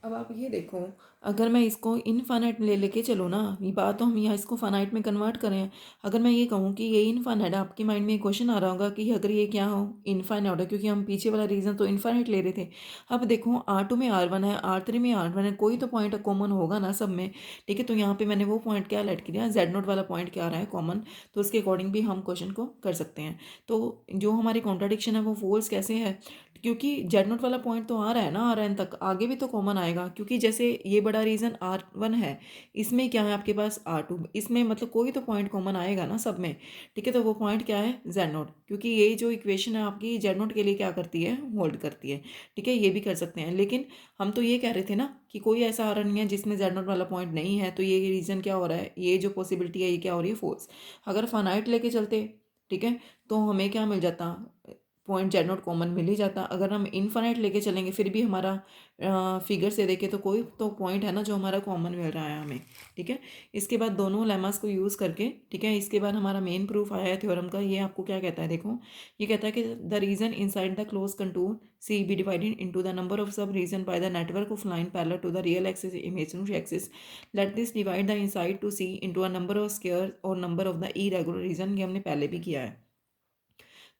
अब आप ये देखो, अगर मैं इसको इनफाइनाइट ले लेके चलूँ ना, ये बात तो हम यहाँ इसको फाइनाइट में कन्वर्ट करें। अगर मैं ये कहूँ कि ये इनफाइनाइट, आपके माइंड में क्वेश्चन आ रहा होगा कि अगर ये क्या हो, इनफाइनाइट है, क्योंकि हम पीछे वाला रीज़न तो इनफाइनाइट ले रहे थे। अब देखो R2 में R1 है, R3 में R1 है, कोई तो पॉइंट कॉमन होगा ना सब में। ठीक है, तो यहाँ पे मैंने वो पॉइंट क्या लेट किया, Z0 वाला पॉइंट क्या आ रहा है कॉमन, तो उसके अकॉर्डिंग भी हम क्वेश्चन को कर सकते हैं। तो जो हमारी कॉन्ट्राडिक्शन है वो फोल्स कैसे है, क्योंकि Z0 वाला पॉइंट तो आ रहा है ना, Rn तक आगे भी तो कॉमन आएगा, क्योंकि जैसे ये बड़ा रीजन R1 है, इसमें क्या है आपके पास R2, इसमें मतलब कोई तो पॉइंट कॉमन आएगा ना सब में। ठीक है, तो वो पॉइंट क्या है Z0, क्योंकि ये जो इक्वेशन है आपकी Z0 के लिए क्या करती है, होल्ड करती है। ठीक है, ये भी कर सकते हैं, लेकिन हम तो ये कह रहे थे ना कि कोई ऐसा आ रहा नहीं है जिसमें Z0 वाला पॉइंट नहीं है, तो ये रीज़न क्या हो रहा है, ये जो पॉसिबिलिटी है ये क्या हो रही है, फोल्स। अगर फाइनाइट लेके चलते, ठीक है, तो हमें क्या मिल जाता, पॉइंट Z0 कॉमन मिल ही जाता। अगर हम इनफाइनाइट लेके चलेंगे फिर भी हमारा फिगर से देखें तो कोई तो पॉइंट है ना जो हमारा कॉमन मिल रहा है हमें। ठीक है, इसके बाद दोनों लेमास को यूज़ करके, ठीक है, इसके बाद हमारा मेन प्रूफ आया है थ्योरम का। ये आपको क्या कहता है, देखो ये कहता है कि the reason inside the close contour C be divided into the number of subregion by the network of line parallel to the real axis imaginary axis, let this divide the inside to C into a number of square और number of the irregular region. ये हमने पहले भी किया है।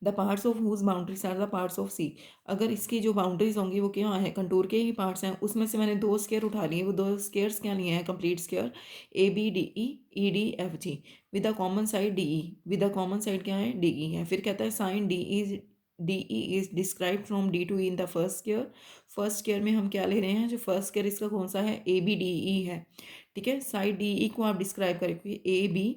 The parts of whose boundaries are the parts of C. अगर इसकी जो बाउंड्रीज होंगी वो क्या है, कंटूर के ही पार्ट्स हैं, उसमें से मैंने दो स्केयर उठा लिए, वो दो स्केयर्स क्या लिए हैं, complete square A B D E D F G with the common side D E, with the common side क्या है, डी ई है। फिर कहता है side D E is describe from D to E in the first square. First square में हम क्या ले रहे हैं, जो फर्स्ट स्केयर इसका कौन सा है, ए बी डी ई है। ठीक है, साइड डी ई को आप डिस्क्राइब करेंगे, ए बी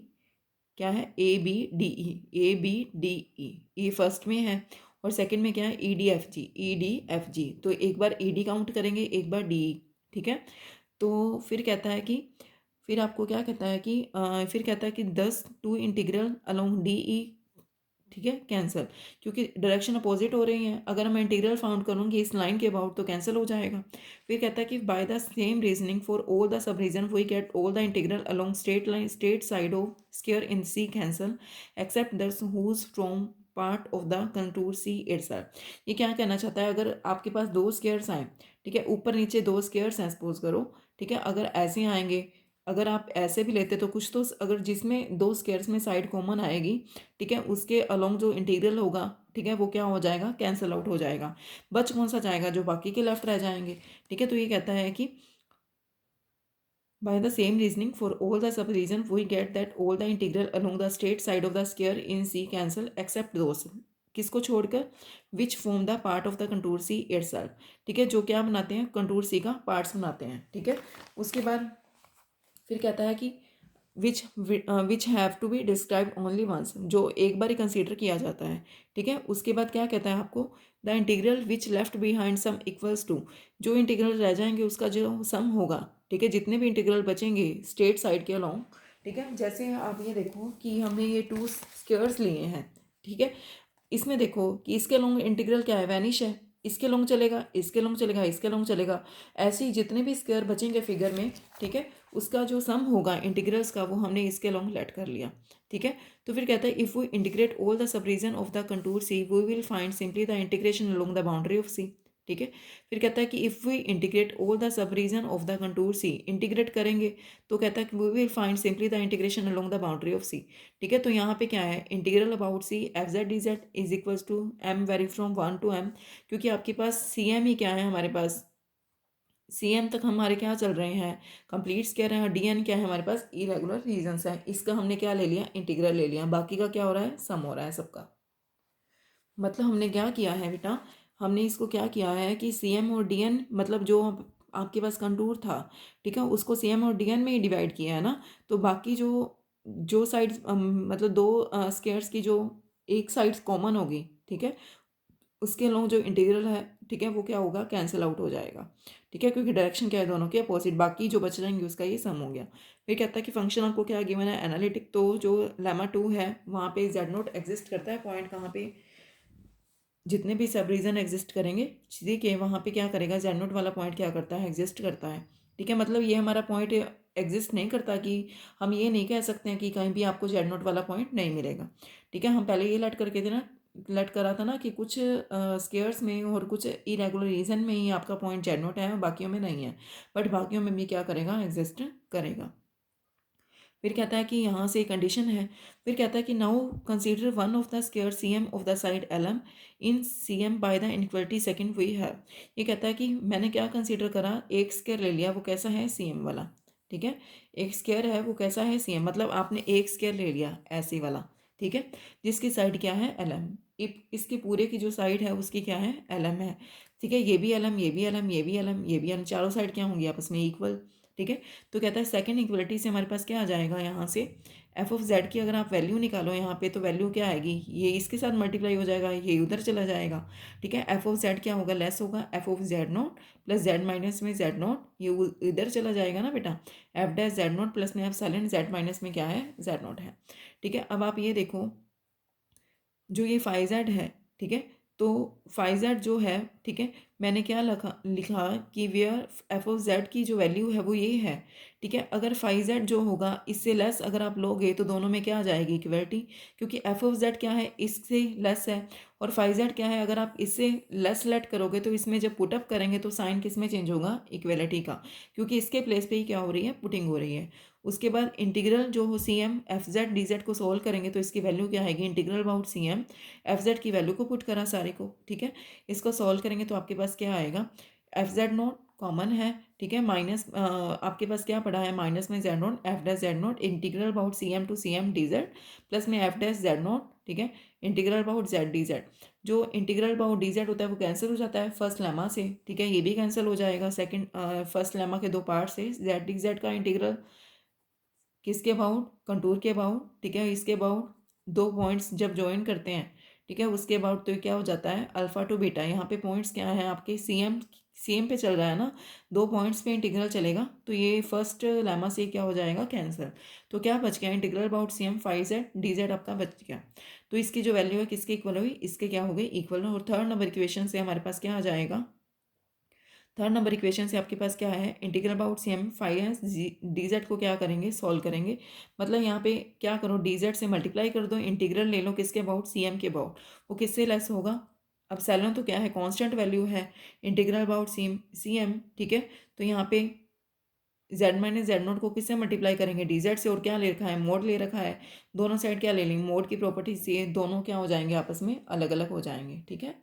क्या है, A B D E, A B D E, ये फर्स्ट में है, और सेकंड में क्या है, E D F G, E D F G. तो एक बार ई डी काउंट करेंगे, एक बार डी ई। ठीक है, तो फिर कहता है कि, फिर आपको क्या कहता है कि फिर कहता है कि 10 to integral along D E, ठीक है, कैंसिल, क्योंकि डायरेक्शन अपोजिट हो रही है। अगर मैं इंटीग्रल फाउंड करूँगी इस लाइन के अबाउट तो कैंसिल हो जाएगा। फिर कहता है कि by the same reasoning for all the subregion we get all the integral along straight line straight side of square in C cancel except those whose from part of the contour C itself. ये क्या कहना चाहता है, अगर आपके पास दो squares आए, ठीक है, ऊपर नीचे दो स्क्वायर्स हैं सपोज करो, ठीक है, अगर ऐसे आएंगे, अगर आप ऐसे भी लेते तो कुछ तो, अगर जिसमें दो स्क्वायर्स में साइड कॉमन आएगी, ठीक है, उसके अलोंग जो इंटीग्रल होगा, ठीक है, वो क्या हो जाएगा, कैंसिल आउट हो जाएगा। बच कौन सा जाएगा, जो बाकी के लेफ्ट रह जाएंगे। ठीक है, तो ये कहता है कि by the same reasoning for all the sub region we get that all the integral along the straight side of the square in C cancel except those, किसको छोड़कर, which form the part of the contour C itself। ठीक है, जो क्या बनाते हैं, contour सी का parts बनाते हैं। ठीक है, उसके बाद फिर कहता है कि which have to be describe only once, जो एक बार ही कंसीडर किया जाता है। ठीक है, उसके बाद क्या कहता है आपको, the integral which left behind sum equals to, जो इंटीग्रल रह जाएंगे उसका जो सम होगा, ठीक है, जितने भी इंटीग्रल बचेंगे स्ट्रेट साइड के अलोंग। ठीक है, जैसे आप ये देखो कि हमने ये टू स्क्वेयर्स लिए हैं। ठीक है, इसमें देखो कि इसके लॉन्ग इंटीग्रल क्या है, वैनिश है, इसके लॉन्ग चलेगा, इसके लॉन्ग चलेगा, इसके लॉन्ग चलेगा, ऐसे ही जितने भी स्क्वायर बचेंगे फिगर में, ठीक है, उसका जो सम होगा इंटीग्रल्स का वो हमने इसके लॉन्ग लेट कर लिया। ठीक है, तो फिर कहता है if we integrate all the subregion of the contour C we will find simply the integration along the boundary of C. ठीक है, फिर कहता है कि if we integrate all the subregion of the contour C, integrate करेंगे तो कहता है कि we will find simply the integration along the boundary of C. ठीक है, तो यहाँ पे क्या है, integral about C F Z D Z is equals to M vary from 1 to m, क्योंकि आपके पास सी एम ही क्या है, हमारे पास सी एम तक हमारे क्या चल रहे हैं, कंप्लीट्स कह रहे हैं, डी एन क्या है हमारे पास, इरेगुलर रीजन्स है, इसका हमने क्या ले लिया, इंटीग्रल ले लिया, बाकी का क्या हो रहा है, सम हो रहा है सबका। मतलब हमने क्या किया है बेटा, हमने इसको क्या किया है कि सी एम और डी एन, मतलब जो आपके पास कंटूर था, ठीक है, उसको सी एम और डी एन में ही डिवाइड किया है ना, तो बाकी जो जो साइड्स मतलब दो स्क्वायर्स की जो एक साइड्स कॉमन होगी, ठीक है, उसके अलोंग जो इंटीग्रल है, ठीक है, वो क्या होगा, कैंसिल आउट हो जाएगा। ठीक है, क्योंकि डायरेक्शन क्या है दोनों के अपोजिट, बाकी जो बच जाएंगे उसका ये सम हो गया। फिर कहता है कि फंक्शन आपको क्या गिवन है, एनालिटिक, तो जो लेमा 2 है वहाँ पे जेड नोट एग्जिस्ट करता है, पॉइंट कहाँ पे, जितने भी सब रीजन एग्जिस्ट करेंगे ठीक है, वहाँ पे क्या करेगा, जेड नोट वाला पॉइंट क्या करता है, एग्जिस्ट करता है। ठीक है, मतलब ये हमारा पॉइंट एग्जिस्ट नहीं करता, कि हम ये नहीं कह सकते हैं कि कहीं भी आपको जेड नोट वाला पॉइंट नहीं मिलेगा। ठीक है, हम पहले ये लेट करके थे ना, लेट करा था ना कि कुछ स्केयर्स में और कुछ इरेगुलर रीजन में ही आपका पॉइंट जेड नॉट है और बाकियों में नहीं है, बट बाकियों में भी क्या करेगा, एग्जिस्ट करेगा। फिर कहता है कि यहाँ से कंडीशन है, फिर कहता है कि now consider one of the square C M of the side L M in C M by the inequality second we have. ये कहता है कि मैंने क्या कंसीडर करा, एक स्क्वायर ले लिया, वो कैसा है, सी एम वाला। ठीक है, एक स्क्वायर है वो कैसा है, सी एम, मतलब आपने एक स्क्वायर ले लिया ऐसे वाला। ठीक है, जिसकी साइड क्या है, एल एम। इसके पूरे की जो साइड है उसकी क्या है, एल एम है। ठीक है, ये भी एल एम, ये भी एल एम, ये भी एल एम, ये भी एल एम, चारों साइड क्या होंगी, आपस में इक्वल। ठीक है, तो कहता है सेकंड इक्वलिटी से हमारे पास क्या आ जाएगा, यहाँ से एफ ऑफ जेड की अगर आप वैल्यू निकालो यहाँ पे, तो वैल्यू क्या आएगी, ये इसके साथ मल्टीप्लाई हो जाएगा, ये उधर चला जाएगा। ठीक है, एफ ऑफ जेड क्या होगा, लेस होगा, F of Z not plus Z minus में जेड नॉट, ये इधर चला जाएगा ना बेटा, F dash Z not plus में एफ साइलेंट जेड माइनस में क्या है, जेड नॉट है। ठीक है, अब आप ये देखो, जो ये फाइव जेड है, ठीक है, तो फाइव जेड जो है, ठीक है, मैंने क्या लिखा कि वेयर एफ ऑफ जेड की जो वैल्यू है वो ये है। ठीक है, अगर फाइव जेड जो होगा इससे लेस अगर आप लोगे तो दोनों में क्या आ जाएगी, इक्वलिटी, क्योंकि एफ ऑफ जेड क्या है, इससे लेस है, और फाइव जेड क्या है, अगर आप इससे लेस लेट करोगे तो इसमें जब पुटअप करेंगे तो साइन किस में चेंज होगा, इक्वलिटी का, क्योंकि इसके प्लेस पे ही क्या हो रही है, पुटिंग हो रही है। उसके बाद इंटीग्रल जो हो C M F Z D Z को सोल्व करेंगे तो इसकी वैल्यू क्या आएगी, integral about C M F Z की वैल्यू को पुट करा सारे को। ठीक है, इसको सॉल्व करेंगे तो आपके पास क्या आएगा, एफ जेड नोट कॉमन है। ठीक है, माइनस आपके पास क्या पड़ा है, माइनस में Z naught F dash Z naught integral about C M to C M D Z plus में एफ डैश जेड नोट। ठीक है, integral about Z D Z, जो इंटीग्रल अबाउट डी जेड होता है वो कैंसिल हो जाता है फर्स्ट लेमा से। ठीक है, ये भी कैंसिल हो जाएगा सेकंड फर्स्ट लेमा के दो पार्ट से, जेड डी जेड का इंटीग्रल किसके अबाउट, कंटूर के अबाउट। ठीक है, इसके अबाउट दो पॉइंट्स जब ज्वाइन करते हैं, ठीक है, उसके अबाउट तो क्या हो जाता है, अल्फा टू बीटा। यहाँ पे पॉइंट्स क्या है आपके, सी एम पे चल रहा है ना, दो पॉइंट्स पे इंटीग्रल चलेगा, तो ये फर्स्ट लेमा से क्या हो जाएगा, कैंसर। तो क्या बच गया, integral about C M five Z D Z आपका बच गया। तो इसकी जो वैल्यू है किसके इक्वल हुई, इसके क्या हो गई, इक्वल। और थर्ड नंबर इक्वेशन से हमारे पास क्या आ जाएगा, थर्ड नंबर इक्वेशन से आपके पास क्या है, integral about C M five S D Z को क्या करेंगे, सॉल्व करेंगे। मतलब यहाँ पे क्या करो, डी जेड से मल्टीप्लाई कर दो, इंटीग्रल ले लो किसके अबाउट, सी एम के अबाउट, वो किससे लेस होगा। अब सेलन तो क्या है, कांस्टेंट वैल्यू है, इंटीग्रल अबाउट सी एम। ठीक है, तो यहाँ पे जेड माइनस जेड नोट को किससे मल्टीप्लाई करेंगे, डी जेड से, और क्या ले रखा है, मोड ले रखा है, दोनों साइड क्या ले लेंगे, मोड की प्रॉपर्टी से दोनों क्या हो जाएंगे, आपस में अलग अलग हो जाएंगे। ठीक है।